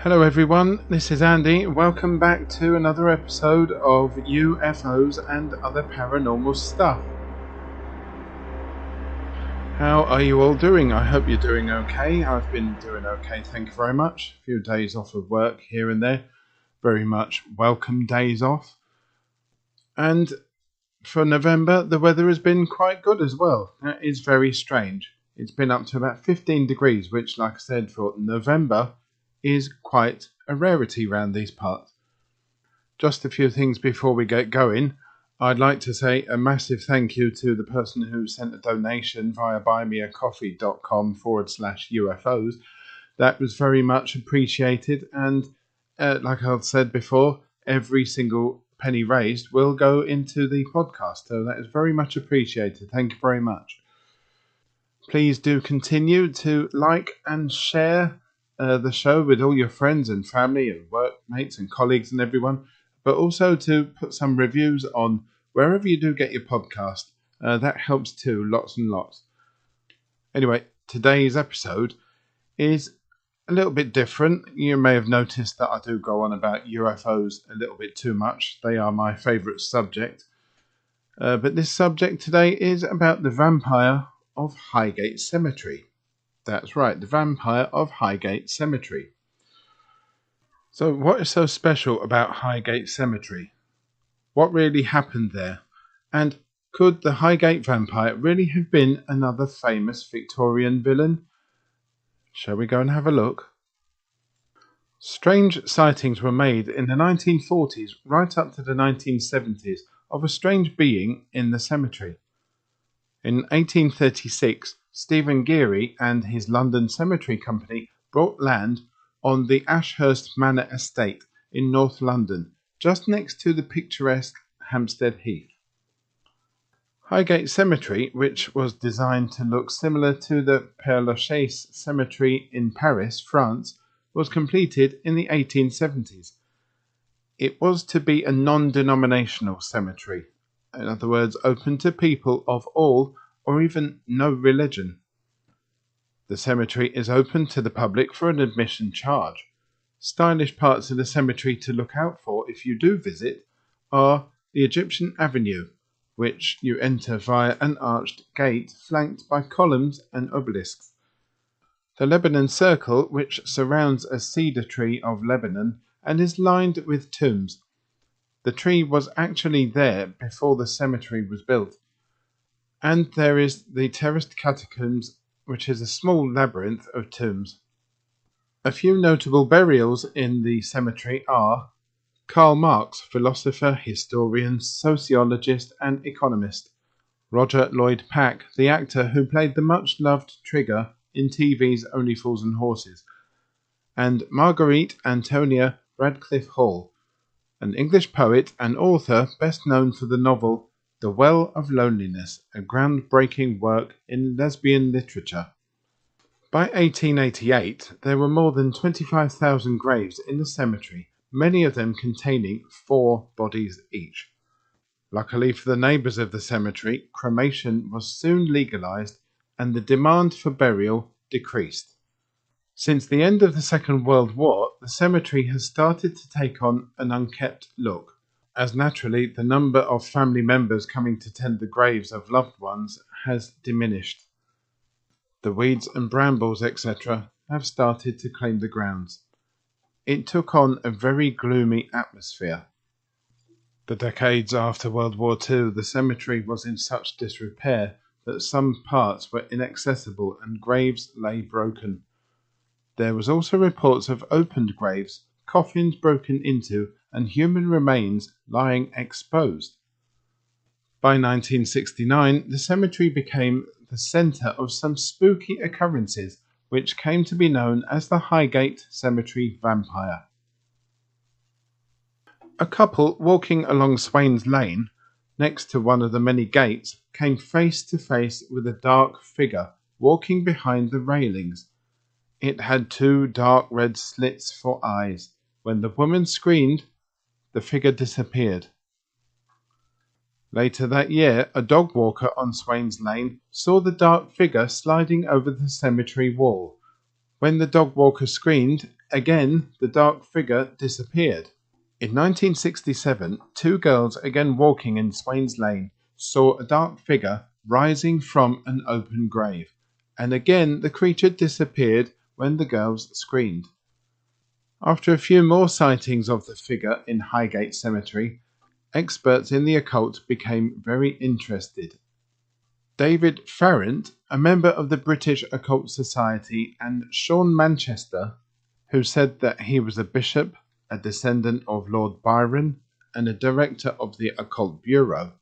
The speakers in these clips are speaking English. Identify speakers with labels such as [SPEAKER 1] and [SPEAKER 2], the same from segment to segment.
[SPEAKER 1] Hello everyone, this is Andy. Welcome back to another episode of UFOs and other paranormal stuff. How are you all doing? I hope you're doing okay. I've been doing okay, thank you very much. A few days off of work here and there. Very much welcome days off. And for November, the weather has been quite good as well. That is very strange. It's been up to about 15 degrees, which, like I said, for November is quite a rarity around these parts. Just a few things before we get going. I'd like to say a massive thank you to the person who sent a donation via buymeacoffee.com/UFOs. That was very much appreciated, and like I've said before, every single penny raised will go into the podcast, so that is very much appreciated. Thank you very much. Please do continue to like and share the show with all your friends and family and workmates and colleagues and everyone, but also to put some reviews on wherever you do get your podcast. That helps too, lots and lots. Anyway, today's episode is a little bit different. You may have noticed that I do go on about UFOs a little bit too much. They are my favourite subject. But this subject today is about the vampire of Highgate Cemetery. That's right, the vampire of Highgate Cemetery. So what is so special about Highgate Cemetery? What really happened there? And could the Highgate Vampire really have been another famous Victorian villain? Shall we go and have a look? Strange sightings were made in the 1940s right up to the 1970s of a strange being in the cemetery. In 1836, Stephen Geary and his London Cemetery Company bought land on the Ashurst Manor estate in North London, just next to the picturesque Hampstead Heath. Highgate Cemetery, which was designed to look similar to the Père Lachaise Cemetery in Paris, France, was completed in the 1870s. It was to be a non-denominational cemetery, in other words, open to people of all or even no religion. The cemetery is open to the public for an admission charge. Stylish parts of the cemetery to look out for if you do visit are the Egyptian Avenue, which you enter via an arched gate flanked by columns and obelisks. The Lebanon Circle, which surrounds a cedar tree of Lebanon and is lined with tombs. The tree was actually there before the cemetery was built. And there is the terraced catacombs, which is a small labyrinth of tombs. A few notable burials in the cemetery are Karl Marx, philosopher, historian, sociologist and economist; Roger Lloyd Pack, the actor who played the much-loved Trigger in TV's Only Fools and Horses; and Marguerite Antonia Radcliffe Hall, an English poet and author best known for the novel The Well of Loneliness, a groundbreaking work in lesbian literature. By 1888, there were more than 25,000 graves in the cemetery, many of them containing 4 bodies each. Luckily for the neighbours of the cemetery, cremation was soon legalised and the demand for burial decreased. Since the end of the Second World War, the cemetery has started to take on an unkempt look, as naturally the number of family members coming to tend the graves of loved ones has diminished. The weeds and brambles, etc., have started to claim the grounds. It took on a very gloomy atmosphere. The decades after World War II, the cemetery was in such disrepair that some parts were inaccessible and graves lay broken. There was also reports of opened graves, coffins broken into, and human remains lying exposed. By 1969, the cemetery became the centre of some spooky occurrences which came to be known as the Highgate Cemetery Vampire. A couple walking along Swains Lane, next to one of the many gates, came face to face with a dark figure walking behind the railings. It had 2 dark red slits for eyes. When the woman screamed, the figure disappeared. Later that year, a dog walker on Swains Lane saw the dark figure sliding over the cemetery wall. When the dog walker screamed, again the dark figure disappeared. In 1967, two girls again walking in Swains Lane saw a dark figure rising from an open grave, and again the creature disappeared when the girls screamed. After a few more sightings of the figure in Highgate Cemetery, experts in the occult became very interested. David Farrant, a member of the British Occult Society, and Sean Manchester, who said that he was a bishop, a descendant of Lord Byron, and a director of the Occult Bureau.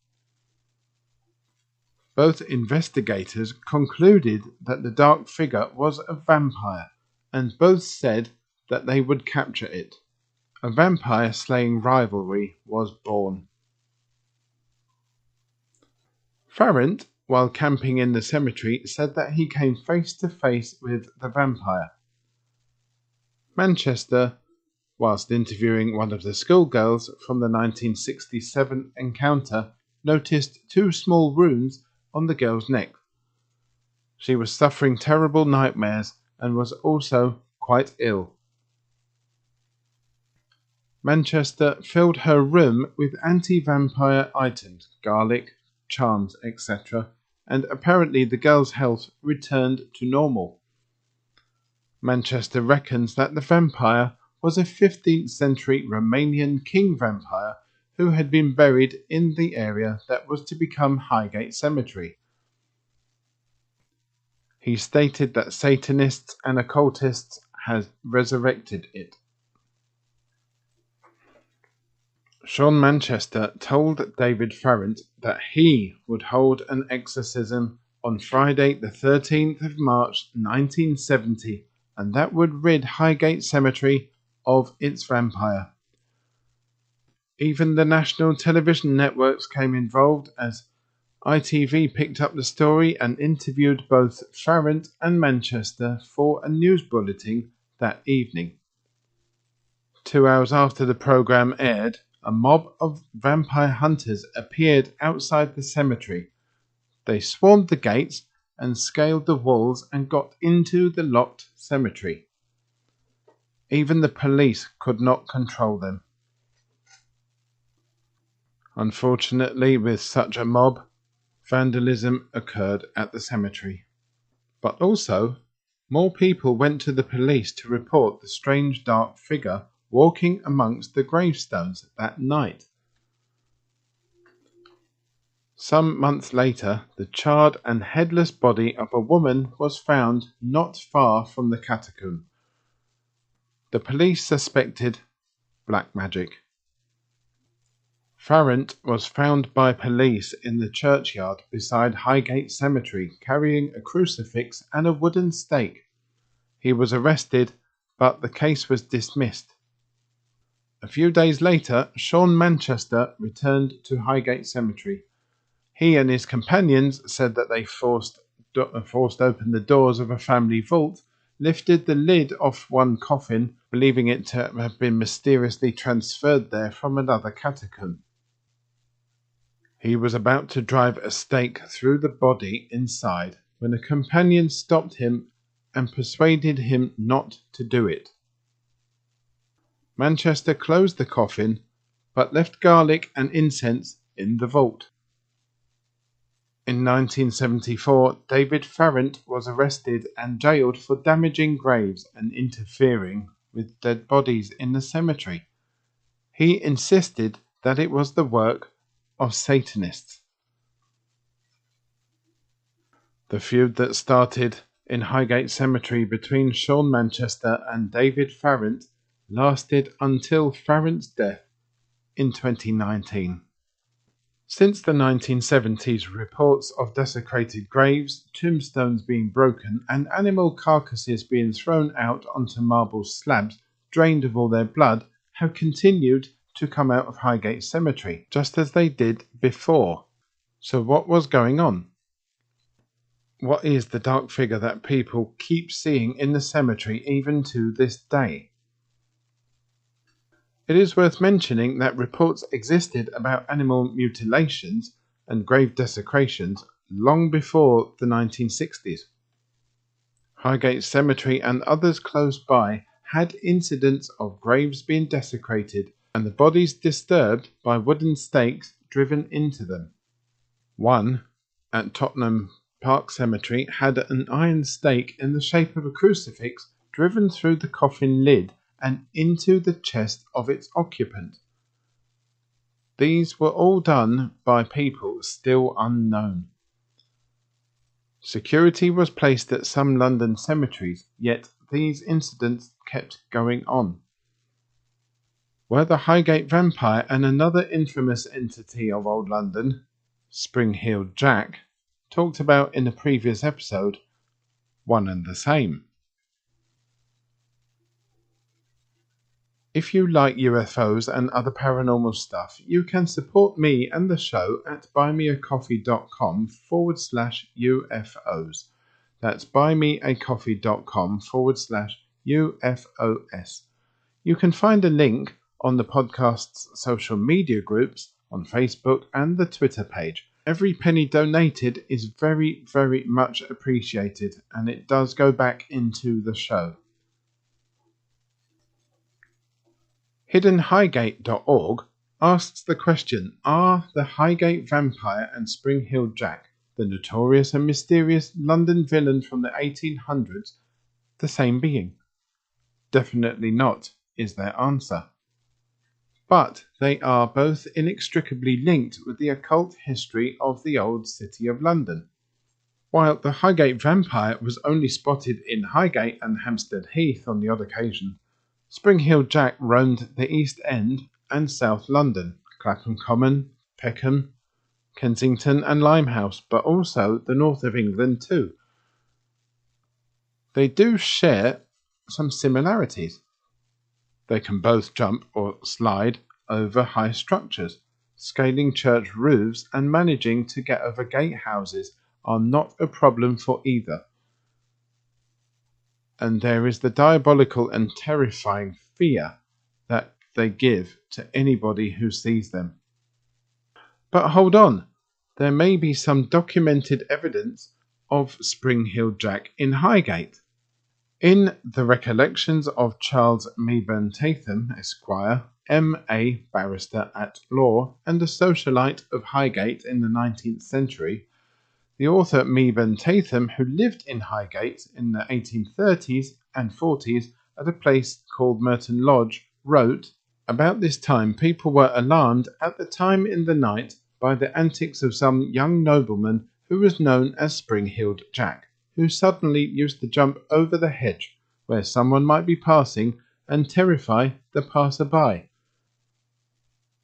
[SPEAKER 1] Both investigators concluded that the dark figure was a vampire, and both said that they would capture it. A vampire slaying rivalry was born. Farrant, while camping in the cemetery, said that he came face to face with the vampire. Manchester, whilst interviewing one of the schoolgirls from the 1967 encounter, noticed two small wounds on the girl's neck. She was suffering terrible nightmares and was also quite ill. Manchester filled her room with anti-vampire items, garlic, charms, etc., and apparently the girl's health returned to normal. Manchester reckons that the vampire was a 15th century Romanian king vampire who had been buried in the area that was to become Highgate Cemetery. He stated that Satanists and occultists had resurrected it. Sean Manchester told David Farrant that he would hold an exorcism on Friday the 13th of March 1970, and that would rid Highgate Cemetery of its vampire. Even the national television networks came involved as ITV picked up the story and interviewed both Farrant and Manchester for a news bulletin that evening. 2 hours after the programme aired, a mob of vampire hunters appeared outside the cemetery. They swarmed the gates and scaled the walls and got into the locked cemetery. Even the police could not control them. Unfortunately, with such a mob, vandalism occurred at the cemetery. But also, more people went to the police to report the strange dark figure walking amongst the gravestones that night. Some months later, the charred and headless body of a woman was found not far from the catacomb. The police suspected black magic. Farrant was found by police in the churchyard beside Highgate Cemetery carrying a crucifix and a wooden stake. He was arrested, but the case was dismissed. A few days later, Sean Manchester returned to Highgate Cemetery. He and his companions said that they forced open the doors of a family vault, lifted the lid off one coffin, believing it to have been mysteriously transferred there from another catacomb. He was about to drive a stake through the body inside when a companion stopped him and persuaded him not to do it. Manchester closed the coffin, but left garlic and incense in the vault. In 1974, David Farrant was arrested and jailed for damaging graves and interfering with dead bodies in the cemetery. He insisted that it was the work of Satanists. The feud that started in Highgate Cemetery between Sean Manchester and David Farrant lasted until Farrant's death in 2019. Since the 1970s, reports of desecrated graves, tombstones being broken, and animal carcasses being thrown out onto marble slabs drained of all their blood have continued to come out of Highgate Cemetery, just as they did before. So what was going on? What is the dark figure that people keep seeing in the cemetery even to this day? It is worth mentioning that reports existed about animal mutilations and grave desecrations long before the 1960s. Highgate Cemetery and others close by had incidents of graves being desecrated and the bodies disturbed by wooden stakes driven into them. One, at Tottenham Park Cemetery, had an iron stake in the shape of a crucifix driven through the coffin lid and into the chest of its occupant. These were all done by people still unknown. Security was placed at some London cemeteries, yet these incidents kept going on. Were the Highgate Vampire and another infamous entity of old London, Spring-Heeled Jack, talked about in a previous episode, one and the same? If you like UFOs and other paranormal stuff, you can support me and the show at buymeacoffee.com/UFOs. That's buymeacoffee.com/UFOS. You can find a link on the podcast's social media groups on Facebook and the Twitter page. Every penny donated is very, very much appreciated, and it does go back into the show. HiddenHighgate.org asks the question, are the Highgate Vampire and Spring-Heeled Jack, the notorious and mysterious London villain from the 1800s, the same being? Definitely not, is their answer. But they are both inextricably linked with the occult history of the old city of London. While the Highgate Vampire was only spotted in Highgate and Hampstead Heath on the odd occasion, Spring-Heeled Jack roamed the East End and South London, Clapham Common, Peckham, Kensington and Limehouse, but also the north of England too. They do share some similarities. They can both jump or slide over high structures. Scaling church roofs and managing to get over gatehouses are not a problem for either. And there is the diabolical and terrifying fear that they give to anybody who sees them. But hold on, there may be some documented evidence of Spring-Heeled Jack in Highgate. In the Recollections of Charles Meeburn Tatham, Esquire, M.A. barrister at law and a socialite of Highgate in the 19th century, the author Meeburn Tatham, who lived in Highgate in the 1830s and 40s at a place called Merton Lodge, wrote, "About this time people were alarmed at the time in the night by the antics of some young nobleman who was known as Spring-Heeled Jack, who suddenly used to jump over the hedge where someone might be passing and terrify the passer-by.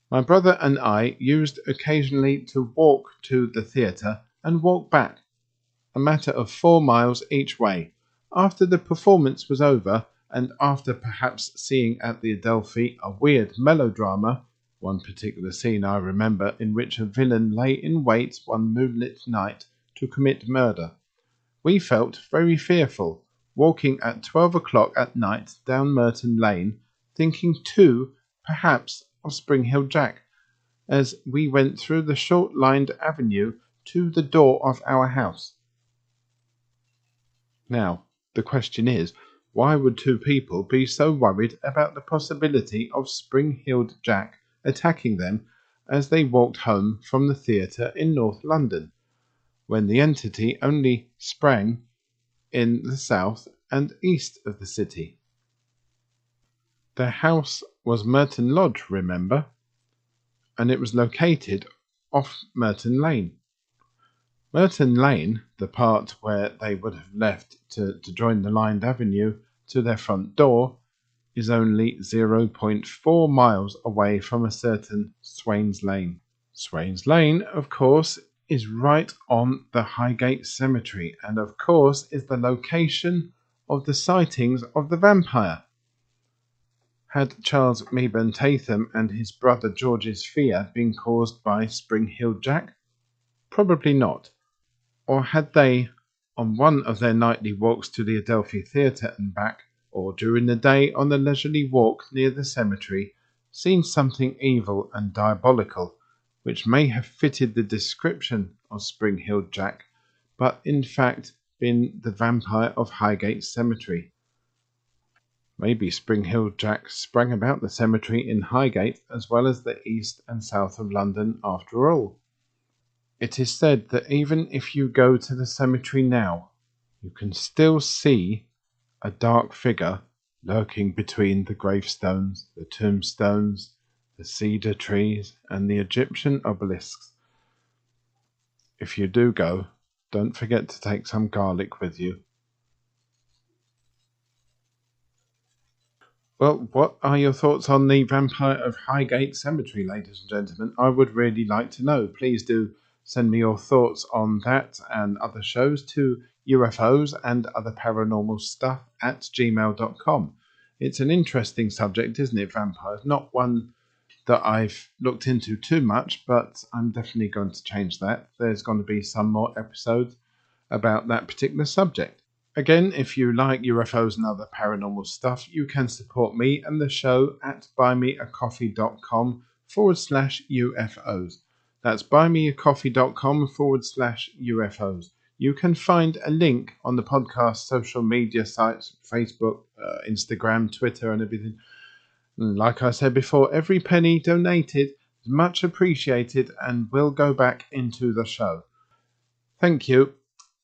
[SPEAKER 1] My brother and I used occasionally to walk to the theatre and walk back, a matter of 4 miles each way. After the performance was over, and after perhaps seeing at the Adelphi a weird melodrama, one particular scene I remember in which a villain lay in wait one moonlit night to commit murder, we felt very fearful, walking at 12 o'clock at night down Merton Lane, thinking too, perhaps, of Spring-Heeled Jack, as we went through the short-lined avenue to the door of our house." Now, the question is, why would two people be so worried about the possibility of Spring-Heeled Jack attacking them as they walked home from the theatre in North London, when the entity only sprang in the south and east of the city? Their house was Merton Lodge, remember, and it was located off Merton Lane. Merton Lane, the part where they would have left to join the lined avenue to their front door, is only 0.4 miles away from a certain Swains Lane. Swains Lane, of course, is right on the Highgate Cemetery, and of course is the location of the sightings of the vampire. Had Charles Meeburn Tatham and his brother George's fear been caused by Spring-Heeled Jack? Probably not. Or had they, on one of their nightly walks to the Adelphi Theatre and back, or during the day on the leisurely walk near the cemetery, seen something evil and diabolical, which may have fitted the description of Spring-Heeled Jack, but in fact been the vampire of Highgate Cemetery. Maybe Spring Hill Jack sprang about the cemetery in Highgate as well as the east and south of London after all. It is said that even if you go to the cemetery now, you can still see a dark figure lurking between the gravestones, the tombstones, the cedar trees, and the Egyptian obelisks. If you do go, don't forget to take some garlic with you. Well, what are your thoughts on the Vampire of Highgate Cemetery, ladies and gentlemen? I would really like to know. Please do send me your thoughts on that and other shows to UFOs and other paranormal stuff at gmail.com. It's an interesting subject, isn't it, vampires? Not one that I've looked into too much, but I'm definitely going to change that. There's going to be some more episodes about that particular subject. Again, if you like UFOs and other paranormal stuff, you can support me and the show at buymeacoffee.com/UFOs. That's buymeacoffee.com/UFOs. You can find a link on the podcast social media sites, Facebook, Instagram, Twitter, and everything. And like I said before, every penny donated is much appreciated and will go back into the show. Thank you.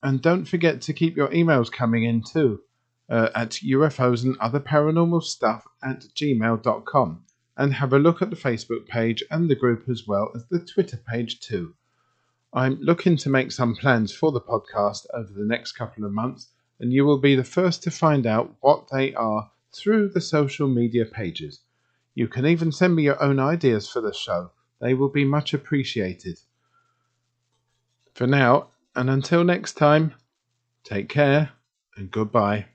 [SPEAKER 1] And don't forget to keep your emails coming in too at UFOs and other paranormal stuff at gmail.com. And have a look at the Facebook page and the group as well as the Twitter page too. I'm looking to make some plans for the podcast over the next couple of months, and you will be the first to find out what they are through the social media pages. You can even send me your own ideas for the show. They will be much appreciated. For now, and until next time, take care and goodbye.